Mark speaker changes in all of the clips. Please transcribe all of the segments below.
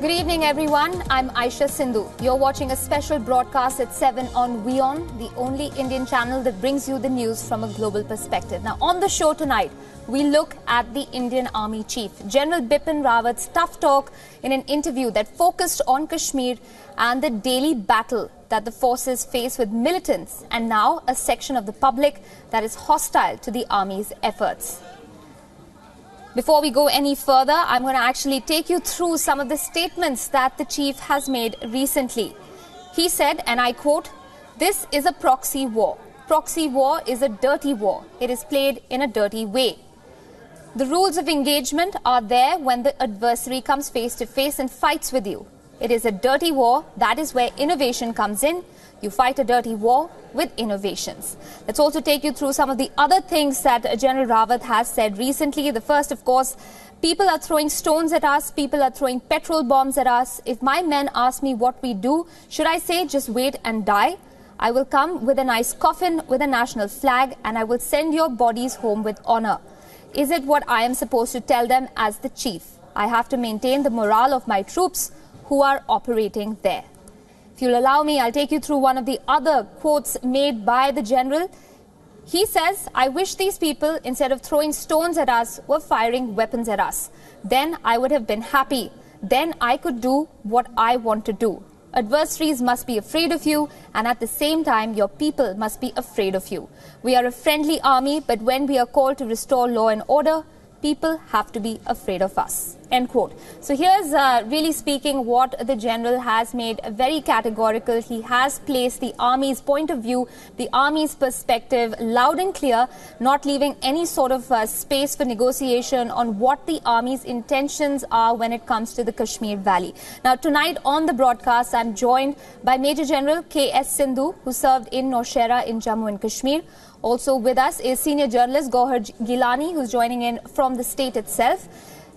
Speaker 1: Good evening, everyone. I'm Aisha Sindhu. You're watching a special broadcast at 7 on WION, the only Indian channel that brings you the news from a global perspective. Now, on the show tonight, we look at the Indian Army Chief, General Bipin Rawat's tough talk in an interview that focused on Kashmir and the daily battle that the forces face with militants and now a section of the public that is hostile to the Army's efforts. Before we go any further, I'm going to actually take you through some of the statements that the chief has made recently. He said, and I quote, "This is a proxy war. Proxy war is a dirty war. It is played in a dirty way. The rules of engagement are there when the adversary comes face to face and fights with you. It is a dirty war. That is where innovation comes in. You fight a dirty war with innovations." Let's also take you through some of the other things that General Rawat has said recently. The first, of course, people are throwing stones at us. People are throwing petrol bombs at us. If my men ask me what we do, should I say just wait and die? I will come with a nice coffin with a national flag and I will send your bodies home with honor. Is it what I am supposed to tell them as the chief? I have to maintain the morale of my troops who are operating there. If you'll allow me, I'll take you through one of the other quotes made by the general. He says, "I wish these people, instead of throwing stones at us, were firing weapons at us. Then I would have been happy. Then I could do what I want to do. Adversaries must be afraid of you, and at the same time, your people must be afraid of you. We are a friendly army, but when we are called to restore law and order, people have to be afraid of us." End quote. So here's really speaking what the general has made very categorical. He has placed the army's point of view, the army's perspective loud and clear, not leaving any sort of space for negotiation on what the army's intentions are when it comes to the Kashmir Valley. Now, tonight on the broadcast, I'm joined by Major General K.S. Sindhu, who served in Nowshera in Jammu and Kashmir. Also with us is senior journalist Gauhar Gilani, who's joining in from the state itself.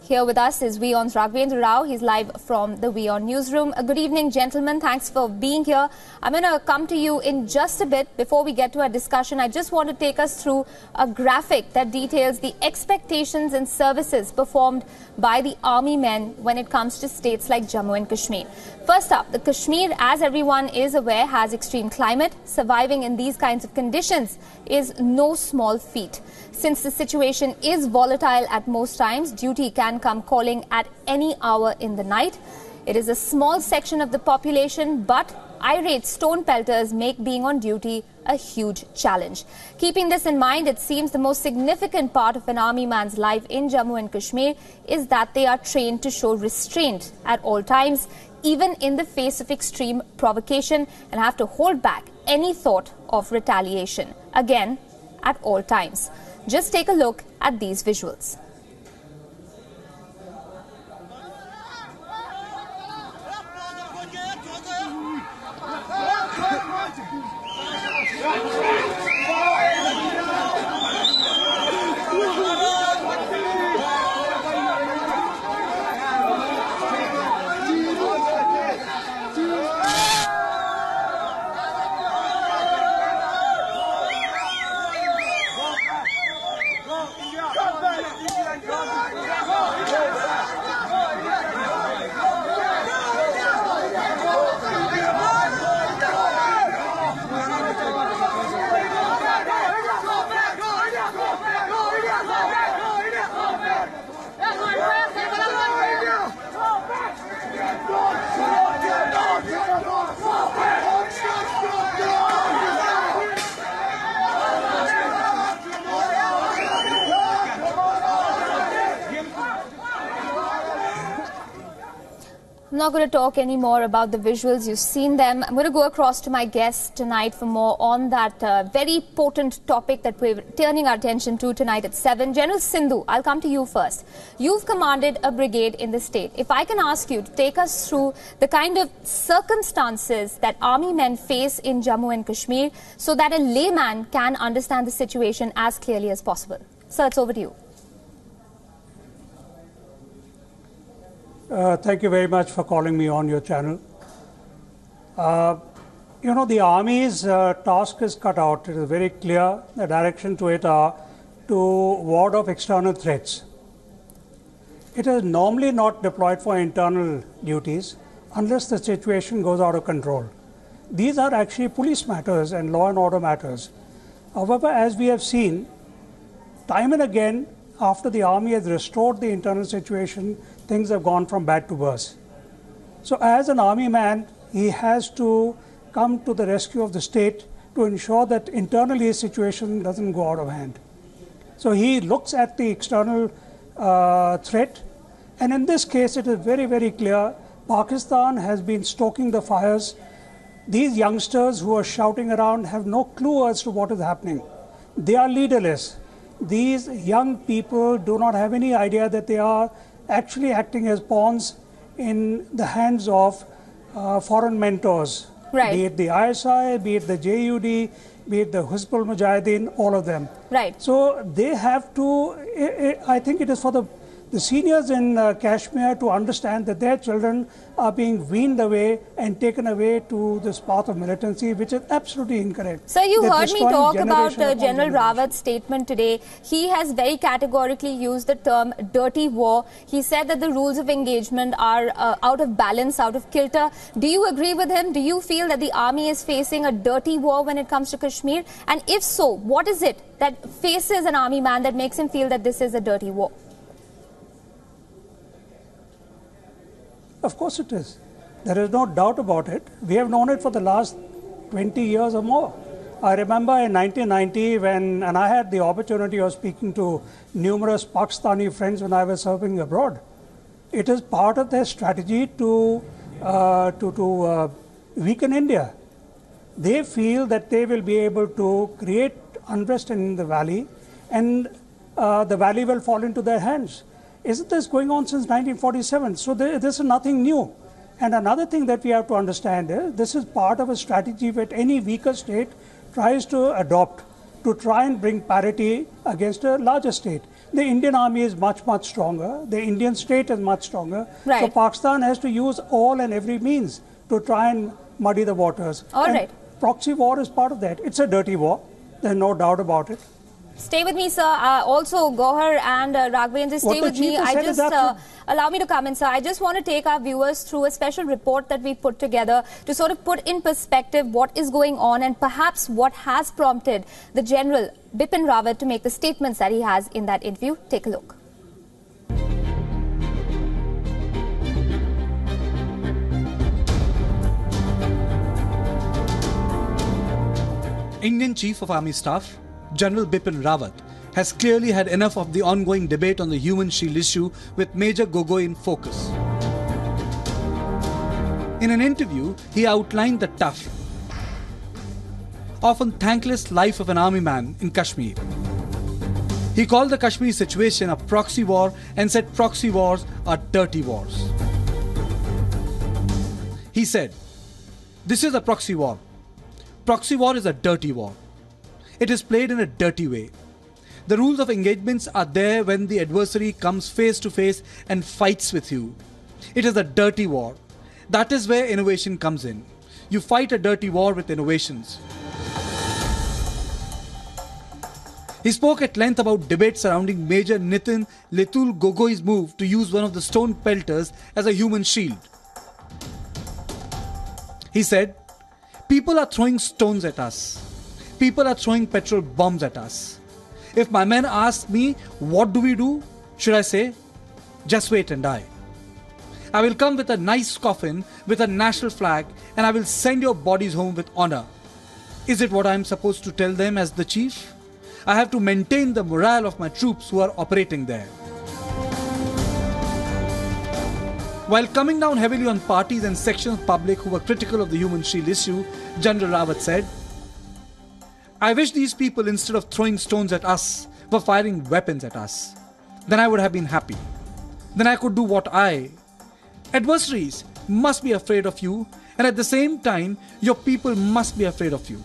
Speaker 1: Here with us is WION's Raghvendra Rao. He's live from the WION newsroom. Good evening, gentlemen. Thanks for being here. I'm going to come to you in just a bit. Before we get to our discussion, I just want to take us through a graphic that details the expectations and services performed by the army men when it comes to states like Jammu and Kashmir. First up, the Kashmir, as everyone is aware, has extreme climate. Surviving in these kinds of conditions is no small feat. Since the situation is volatile at most times, duty can come calling at any hour in the night. It is a small section of the population, but irate stone pelters make being on duty a huge challenge. Keeping this in mind, it seems the most significant part of an army man's life in Jammu and Kashmir is that they are trained to show restraint at all times, even in the face of extreme provocation, and have to hold back any thought of retaliation, again, at all times. Just take a look at these visuals. I'm not going to talk any more about the visuals. You've seen them. I'm going to go across to my guests tonight for more on that very potent topic that we're turning our attention to tonight at 7. General Sindhu, I'll come to you first. You've commanded a brigade in the state. If I can ask you to take us through the kind of circumstances that army men face in Jammu and Kashmir so that a layman can understand the situation as clearly as possible. Sir, it's over to you.
Speaker 2: Thank you very much for calling me on your channel. The Army's task is cut out. It is very clear. The direction to it are to ward off external threats. It is normally not deployed for internal duties unless the situation goes out of control. These are actually police matters and law and order matters. However, as we have seen, time and again, after the army has restored the internal situation, things have gone from bad to worse. So as an army man, he has to come to the rescue of the state to ensure that internally his situation doesn't go out of hand. So he looks at the external threat, and in this case it is very, very clear Pakistan has been stoking the fires. These youngsters who are shouting around have no clue as to what is happening. They are leaderless. These young people do not have any idea that they are actually acting as pawns in the hands of foreign mentors,
Speaker 1: right.
Speaker 2: Be it the ISI, be it the JUD, be it the Hizbul Mujahideen, all of them.
Speaker 1: Right.
Speaker 2: So they have to, I think it is for the seniors in Kashmir to understand that their children are being weaned away and taken away to this path of militancy, which is absolutely incorrect.
Speaker 1: Sir, you heard me talk about General
Speaker 2: generation.
Speaker 1: Rawat's statement today. He has very categorically used the term dirty war. He said that the rules of engagement are out of balance, out of kilter. Do you agree with him? Do you feel that the army is facing a dirty war when it comes to Kashmir? And if so, what is it that faces an army man that makes him feel that this is a dirty war?
Speaker 2: Of course it is. There is no doubt about it. We have known it for the last 20 years or more. I remember in 1990 and I had the opportunity of speaking to numerous Pakistani friends when I was serving abroad. It is part of their strategy to weaken India. They feel that they will be able to create unrest in the valley, and the valley will fall into their hands. Isn't this going on since 1947? So this is nothing new. And another thing that we have to understand is this is part of a strategy that any weaker state tries to adopt to try and bring parity against a larger state. The Indian army is much, much stronger. The Indian state is much stronger.
Speaker 1: Right.
Speaker 2: So Pakistan has to use all and every means to try and muddy the waters.
Speaker 1: All
Speaker 2: and
Speaker 1: right.
Speaker 2: Proxy war is part of that. It's a dirty war. There's no doubt about it.
Speaker 1: Stay with me, sir. Also, Gohar and Raghvendra, stay with me. Allow me to come in, sir. I just want to take our viewers through a special report that we put together to sort of put in perspective what is going on and perhaps what has prompted the General Bipin Rawat to make the statements that he has in that interview. Take a look.
Speaker 3: Indian Chief of Army Staff General Bipin Rawat has clearly had enough of the ongoing debate on the human shield issue with Major Gogoi in focus. In an interview, he outlined the tough, often thankless life of an army man in Kashmir. He called the Kashmir situation a proxy war and said proxy wars are dirty wars. He said, "This is a proxy war. Proxy war is a dirty war. It is played in a dirty way. The rules of engagements are there when the adversary comes face to face and fights with you. It is a dirty war. That is where innovation comes in. You fight a dirty war with innovations." He spoke at length about debates surrounding Major Litul Gogoi's move to use one of the stone pelters as a human shield. He said, "People are throwing stones at us. People are throwing petrol bombs at us. If my men ask me, what do we do? Should I say, just wait and die? I will come with a nice coffin with a national flag and I will send your bodies home with honor. Is it what I am supposed to tell them as the chief? I have to maintain the morale of my troops who are operating there." While coming down heavily on parties and sections of public who were critical of the human shield issue, General Rawat said, "I wish these people, instead of throwing stones at us, were firing weapons at us. Then I would have been happy. Then I could do what Adversaries must be afraid of you, and at the same time, your people must be afraid of you.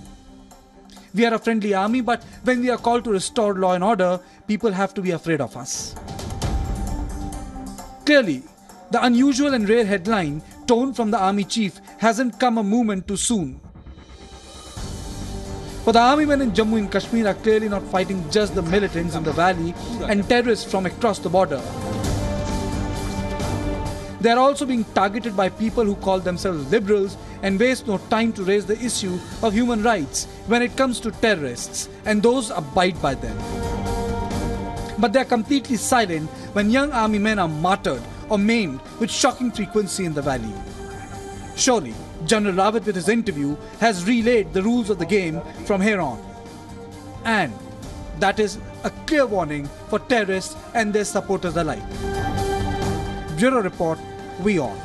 Speaker 3: We are a friendly army, but when we are called to restore law and order, people have to be afraid of us." Clearly, the unusual and rare headline tone from the army chief hasn't come a moment too soon. For the army men in Jammu and Kashmir are clearly not fighting just the militants in the valley and terrorists from across the border. They are also being targeted by people who call themselves liberals and waste no time to raise the issue of human rights when it comes to terrorists and those abide by them. But they are completely silent when young army men are martyred or maimed with shocking frequency in the valley. Surely, General Rawat with his interview has relayed the rules of the game from here on. And that is a clear warning for terrorists and their supporters alike. Bureau Report, WION.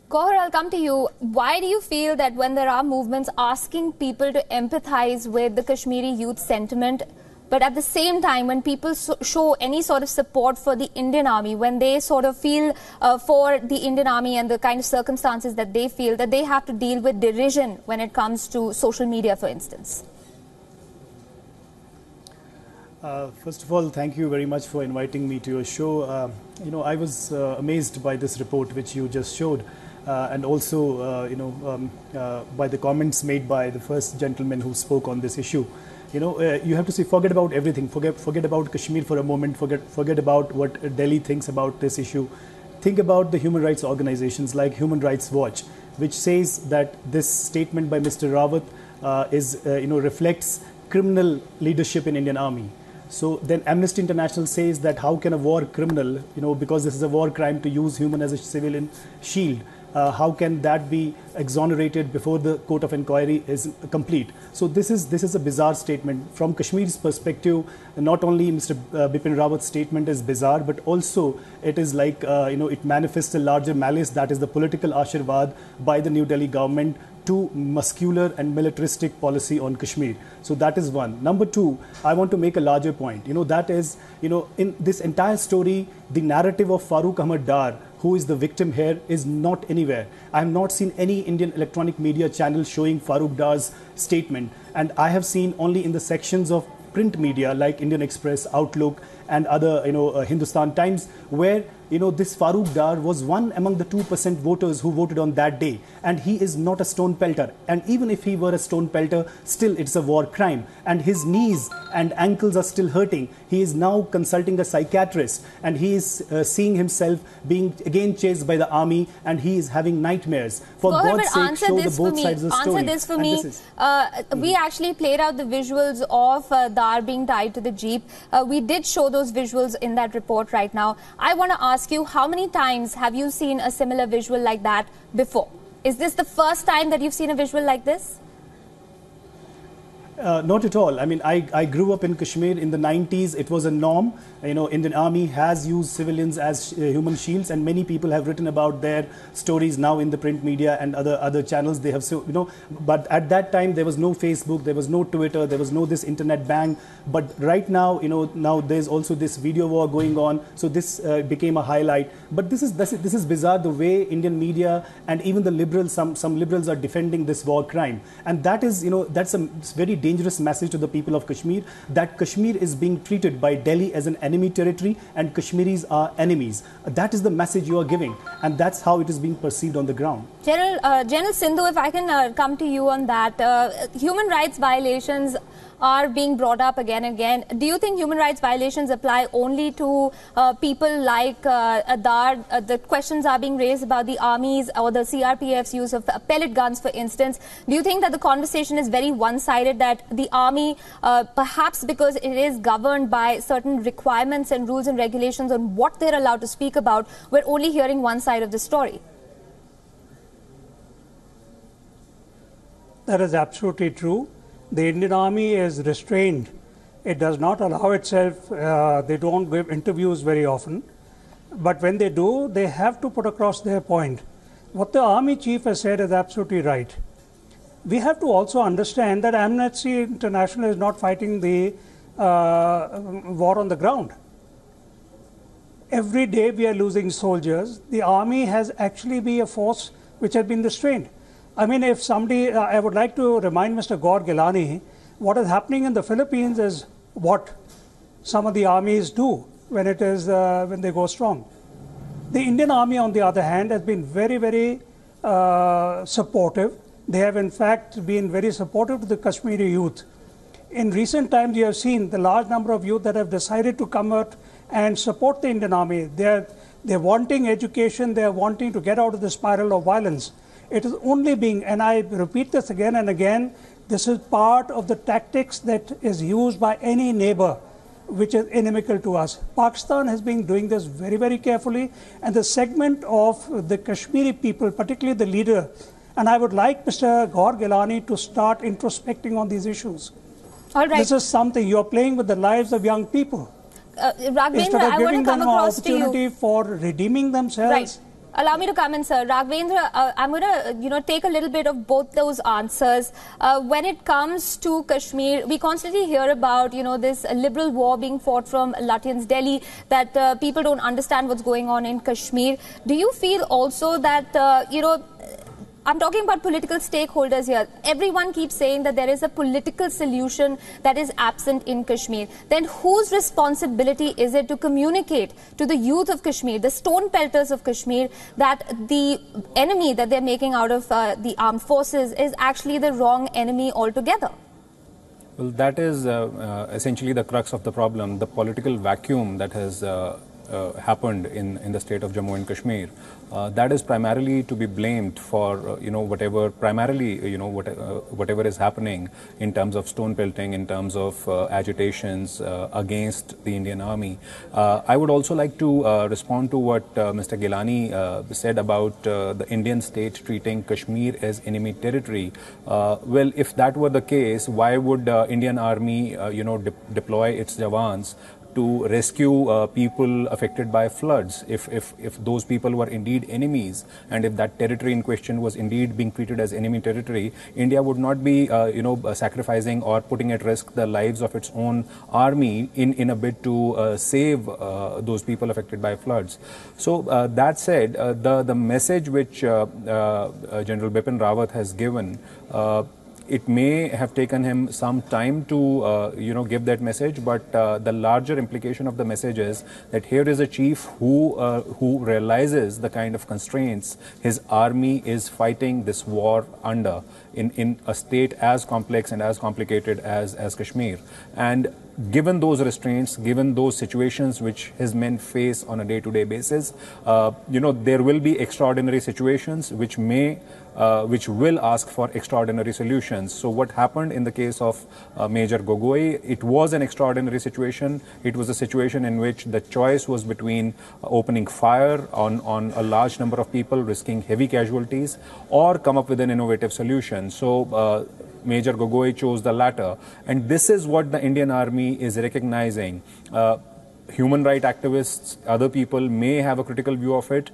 Speaker 1: Gogoi, I'll come to you. Why do you feel that when there are movements asking people to empathize with the Kashmiri youth sentiment, but at the same time, when people show any sort of support for the Indian Army, when they sort of feel for the Indian Army and the kind of circumstances that they feel, that they have to deal with derision when it comes to social media, for instance?
Speaker 4: First of all, thank you very much for inviting me to your show. I was amazed by this report which you just showed, and also, by the comments made by the first gentleman who spoke on this issue. You have to say, forget about everything. Forget about Kashmir for a moment. Forget about what Delhi thinks about this issue. Think about the human rights organizations like Human Rights Watch, which says that this statement by Mr. Rawat reflects criminal leadership in Indian Army. So then Amnesty International says that how can a war criminal, because this is a war crime to use human as a civilian shield, how can that be exonerated before the court of inquiry is complete? So this is a bizarre statement. From Kashmir's perspective, not only Mr. Bipin Rawat's statement is bizarre, but also it is like, it manifests a larger malice, that is the political ashirwad by the New Delhi government to muscular and militaristic policy on Kashmir. So that is one. Number two, I want to make a larger point. That is, in this entire story, the narrative of Farooq Ahmad Dar, who is the victim here, is not anywhere. I have not seen any Indian electronic media channel showing Farooq Dar's statement. And I have seen only in the sections of print media like Indian Express, Outlook, and other, Hindustan Times, where this Farooq Dar was one among the 2% voters who voted on that day, and he is not a stone pelter. And even if he were a stone pelter, still it's a war crime, and his knees and ankles are still hurting. He is now consulting a psychiatrist, and he is seeing himself being again chased by the army, and he is having nightmares. For God's sake, show the both sides of the story.
Speaker 1: Answer this for me. We actually played out the visuals of Dar being tied to the jeep. We did show those visuals in that report right now. I want to ask you, how many times have you seen a similar visual like that before? Is this the first time that you've seen a visual like this?
Speaker 4: Not at all. I mean, I grew up in Kashmir in the 90s. It was a norm. Indian Army has used civilians as human shields, and many people have written about their stories now in the print media and other channels. They have, but at that time there was no Facebook, there was no Twitter, there was no this internet bang. But right now, now there's also this video war going on. So this became a highlight. But this is bizarre, the way Indian media and even the liberals, some liberals are defending this war crime, and that is, that's a very dangerous message to the people of Kashmir, that Kashmir is being treated by Delhi as an enemy territory and Kashmiris are enemies. That is the message you are giving, and that's how it is being perceived on the ground.
Speaker 1: General Sindhu, if I can come to you on that, human rights violations are being brought up again and again. Do you think human rights violations apply only to people like Dar? The questions are being raised about the armies or the CRPF's use of pellet guns, for instance. Do you think that the conversation is very one-sided, that the army, perhaps because it is governed by certain requirements and rules and regulations on what they're allowed to speak about, we're only hearing one side of the story?
Speaker 2: That is absolutely true. The Indian Army is restrained. It does not allow itself, they don't give interviews very often. But when they do, they have to put across their point. What the Army Chief has said is absolutely right. We have to also understand that Amnesty International is not fighting the war on the ground. Every day we are losing soldiers. The Army has actually been a force which has been restrained. I mean, if somebody, I would like to remind Mr. Gaur Gilani, what is happening in the Philippines is what some of the armies do when it is, when they go strong. The Indian Army, on the other hand, has been very, very supportive. They have, in fact, been very supportive to the Kashmiri youth. In recent times, you have seen the large number of youth that have decided to come out and support the Indian Army. They are They're wanting education, they're wanting to get out of the spiral of violence. It is only being, and I repeat this again and again, this is part of the tactics that is used by any neighbor which is inimical to us. Pakistan has been doing this very, very carefully, and the segment of the Kashmiri people, particularly the leader, and I would like Mr. Gaur Gilani to start introspecting on these issues.
Speaker 1: All right.
Speaker 2: This is something, you're playing with the lives of young people.
Speaker 1: Raghvendra, I want to come across to you.
Speaker 2: Instead of giving them an opportunity for redeeming themselves.
Speaker 1: Right. Allow me to come in, sir. Raghvendra, I'm going to, take a little bit of both those answers. When it comes to Kashmir, we constantly hear about, this liberal war being fought from Lutyens, Delhi, that people don't understand what's going on in Kashmir. Do you feel also that, I'm talking about political stakeholders here. Everyone keeps saying that there is a political solution that is absent in Kashmir. Then whose responsibility is it to communicate to the youth of Kashmir, the stone pelters of Kashmir, that the enemy that they're making out of the armed forces is actually the wrong enemy altogether?
Speaker 5: Well, that is essentially the crux of the problem, the political vacuum that has happened in the state of Jammu and Kashmir. That is primarily to be blamed for whatever is happening in terms of stone pelting, in terms of agitations against the Indian Army. I would also like to respond to what Mr. Gilani said about the Indian state treating Kashmir as enemy territory. Well, if that were the case, why would Indian Army deploy its Jawans to rescue people affected by floods? If those people were indeed enemies, and if that territory in question was indeed being treated as enemy territory, India would not be sacrificing or putting at risk the lives of its own army in a bid to save those people affected by floods. So that said, the message which General Bipin Rawat has given, it may have taken him some time to, give that message, but the larger implication of the message is that here is a chief who realizes the kind of constraints his army is fighting this war under in a state as complex and as complicated as Kashmir. And given those restraints, given those situations which his men face on a day-to-day basis, there will be extraordinary situations which will ask for extraordinary solutions. So what happened in the case of Major Gogoi, it was an extraordinary situation. It was a situation in which the choice was between opening fire on a large number of people, risking heavy casualties, or come up with an innovative solution. So Major Gogoi chose the latter. And this is what the Indian Army is recognizing. Human rights activists, other people may have a critical view of it.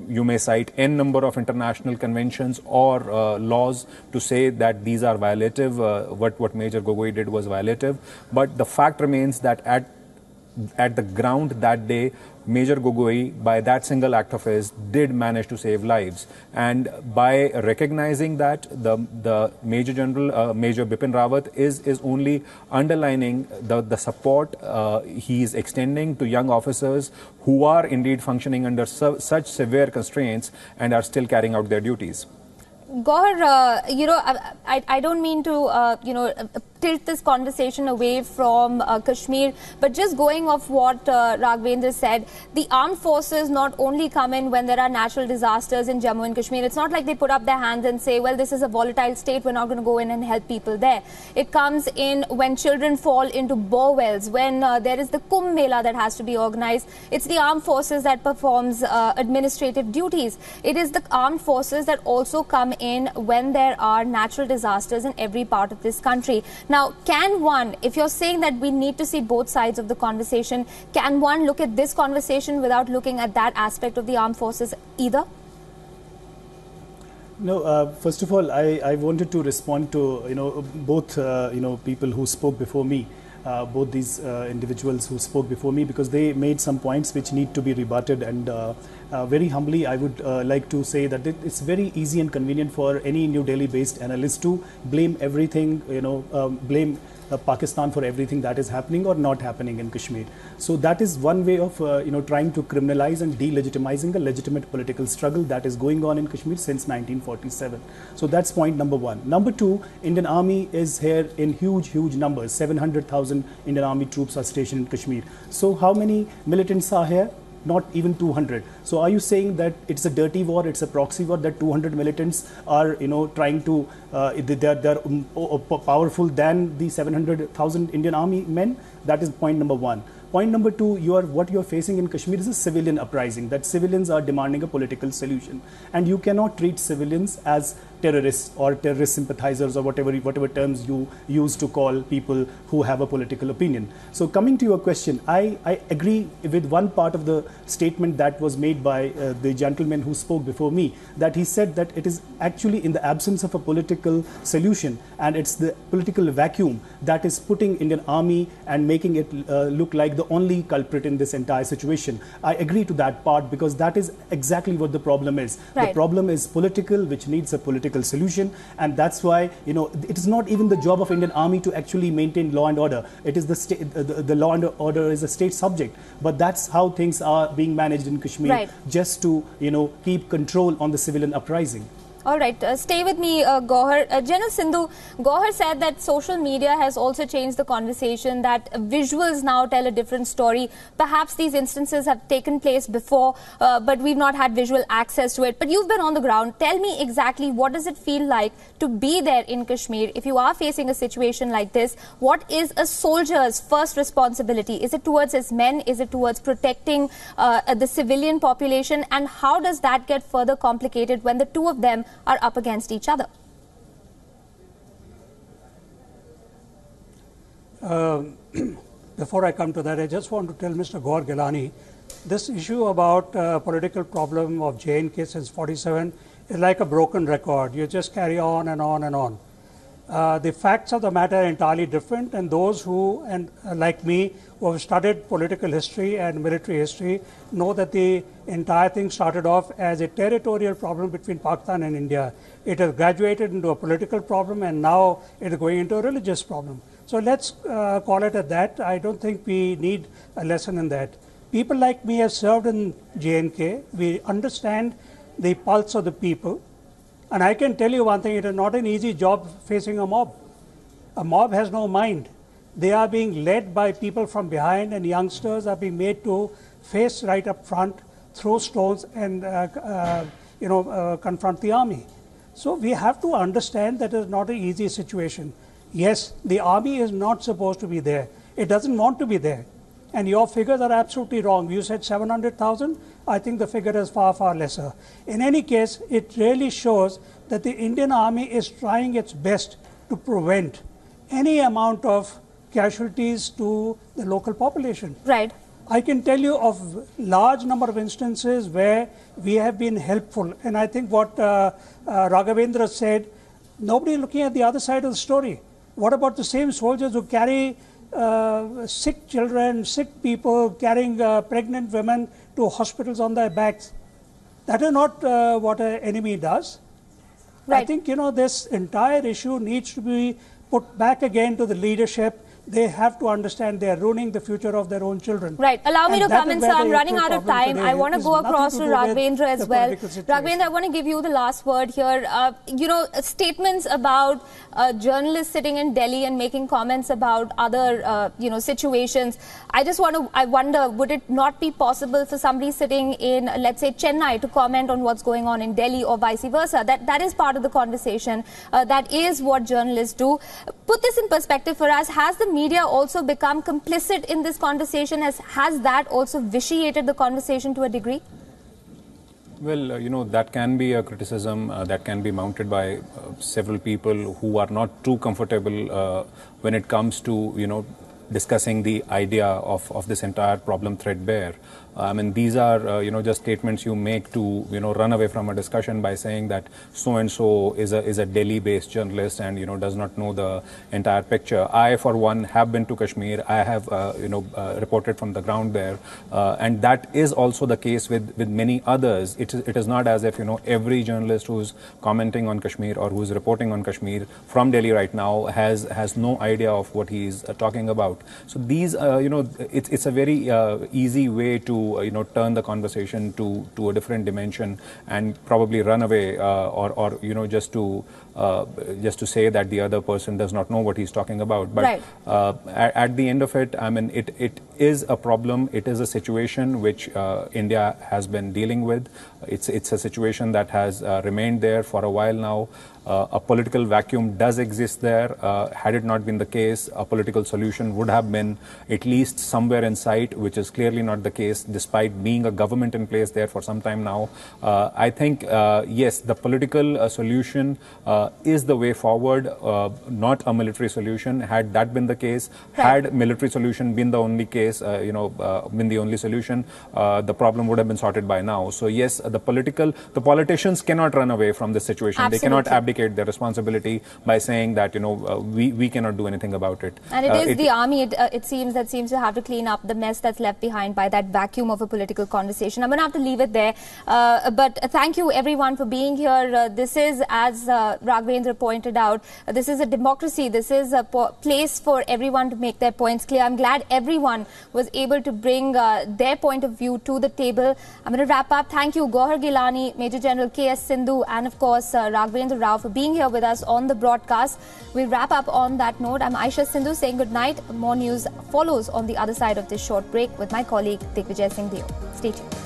Speaker 5: You may cite n number of international conventions or laws to say that these are violative. What Major Gogoi did was violative. But the fact remains that at the ground that day, Major Gogoi, by that single act of his, did manage to save lives. And by recognizing that, the Major General, Major Bipin Rawat, is only underlining the support he is extending to young officers who are indeed functioning under such severe constraints and are still carrying out their duties.
Speaker 1: Gaur, I don't mean to, tilt this conversation away from Kashmir, but just going off what Raghvendra said, the armed forces not only come in when there are natural disasters in Jammu and Kashmir. It's not like they put up their hands and say, well, this is a volatile state, we're not going to go in and help people there. It comes in when children fall into bore wells, when there is the Kumbh Mela that has to be organized. It's the armed forces that performs administrative duties. It is the armed forces that also come in when there are natural disasters in every part of this country. Now, can one, if you're saying that we need to see both sides of the conversation, can one look at this conversation without looking at that aspect of the armed forces either?
Speaker 4: No, first of all, I wanted to respond to, both, people who spoke before me. Both these individuals who spoke before me, because they made some points which need to be rebutted, and very humbly I would like to say that it's very easy and convenient for any New Delhi based analyst to blame everything, blame Pakistan for everything that is happening or not happening in Kashmir. So that is one way of trying to criminalize and delegitimizing a legitimate political struggle that is going on in Kashmir since 1947. So that's point number one. Number two, Indian Army is here in huge numbers. 700,000 Indian Army troops are stationed in Kashmir. So how many militants are here? not even 200. So are you saying that it's a dirty war, it's a proxy war, that 200 militants are, trying to, they're powerful than the 700,000 Indian Army men? That is point number one. Point number two, what you're facing in Kashmir is a civilian uprising, that civilians are demanding a political solution. And you cannot treat civilians as terrorists or terrorist sympathizers or whatever terms you use to call people who have a political opinion. So coming to your question, I agree with one part of the statement that was made by the gentleman who spoke before me, that he said that it is actually in the absence of a political solution, and it's the political vacuum that is putting Indian Army and making it look like the only culprit in this entire situation. I agree to that part, because that is exactly what the problem is.
Speaker 1: Right.
Speaker 4: The problem is political, which needs a political solution, and that's why it is not even the job of Indian Army to actually maintain law and order. It is the law and order is a state subject, but that's how things are being managed in Kashmir,
Speaker 1: right,
Speaker 4: just to keep control on the civilian uprising.
Speaker 1: All right, stay with me, Gauhar. General Sindhu, Gauhar said that social media has also changed the conversation, that visuals now tell a different story. Perhaps these instances have taken place before, but we've not had visual access to it. But you've been on the ground. Tell me exactly, what does it feel like to be there in Kashmir? If you are facing a situation like this, what is a soldier's first responsibility? Is it towards his men? Is it towards protecting the civilian population? And how does that get further complicated when the two of them are up against each other?
Speaker 2: Before I come to that, I just want to tell Mr. Gaur Gilani, this issue about political problem of J&K since 47 is like a broken record. You just carry on and on and on. The facts of the matter are entirely different, and those who, like me, who have studied political history and military history, know that the entire thing started off as a territorial problem between Pakistan and India. It has graduated into a political problem, and now it is going into a religious problem. So let's call it at that. I don't think we need a lesson in that. People like me have served in J&K. We understand the pulse of the people. And I can tell you one thing, it is not an easy job facing a mob. A mob has no mind. They are being led by people from behind, and youngsters are being made to face right up front, throw stones, and confront the army. So we have to understand that it is not an easy situation. Yes, the army is not supposed to be there. It doesn't want to be there. And your figures are absolutely wrong. You said 700,000. I think the figure is far, far lesser. In any case, it really shows that the Indian Army is trying its best to prevent any amount of casualties to the local population.
Speaker 1: Right.
Speaker 2: I can tell you of large number of instances where we have been helpful. And I think what Raghavendra said, nobody looking at the other side of the story. What about the same soldiers who carry sick children, sick people, carrying pregnant women to hospitals on their backs? That is not what an enemy does. Right. I think, this entire issue needs to be put back again to the leadership. They have to understand they are ruining the future of their own children.
Speaker 1: Right. Allow me to come in, sir. I'm running out of time. I want to go across to Raghavendra as well. Raghavendra, I want to give you the last word here. Statements about journalists sitting in Delhi and making comments about other, situations. I wonder, would it not be possible for somebody sitting in, let's say, Chennai to comment on what's going on in Delhi, or vice versa? That is part of the conversation. That is what journalists do. Put this in perspective for us. Has the media also become complicit in this conversation? Has that also vitiated the conversation to a degree?
Speaker 5: Well, that can be a criticism that can be mounted by several people who are not too comfortable when it comes to, discussing the idea of this entire problem threadbare. I mean, these are, just statements you make to, run away from a discussion by saying that so-and-so is a Delhi-based journalist and, does not know the entire picture. I, for one, have been to Kashmir. I have, reported from the ground there. And that is also the case with many others. It is not as if, every journalist who's commenting on Kashmir or who's reporting on Kashmir from Delhi right now has no idea of what he's talking about. So these, it's a very easy way to turn the conversation to a different dimension and probably run away or just to just to say that the other person does not know what he's talking about. But
Speaker 1: right.
Speaker 5: At the end of it, I mean, it is a problem. It is a situation which India has been dealing with. It's a situation that has remained there for a while now. A political vacuum does exist there. Had it not been the case, a political solution would have been at least somewhere in sight, which is clearly not the case, despite being a government in place there for some time now. I think, yes, the political solution is the way forward, not a military solution. Had that been the case, had military solution been the only case, been the only solution, the problem would have been sorted by now. So yes, the politicians cannot run away from this situation.
Speaker 1: Absolutely.
Speaker 5: They cannot abdicate their responsibility by saying that we cannot do anything about it.
Speaker 1: And it is the army, it seems, that seems to have to clean up the mess that's left behind by that vacuum of a political conversation. I'm going to have to leave it there. But thank you everyone for being here. This is, as Raghavendra pointed out, this is a democracy. This is a place for everyone to make their points clear. I'm glad everyone was able to bring their point of view to the table. I'm going to wrap up. Thank you, Gauhar Gilani, Major General K.S. Sindhu, and of course Raghavendra Rao for being here with us on the broadcast. We'll wrap up on that note. I'm Aisha Sindhu saying good night. More news follows on the other side of this short break with my colleague Digvijay Singh Dio. Stay tuned.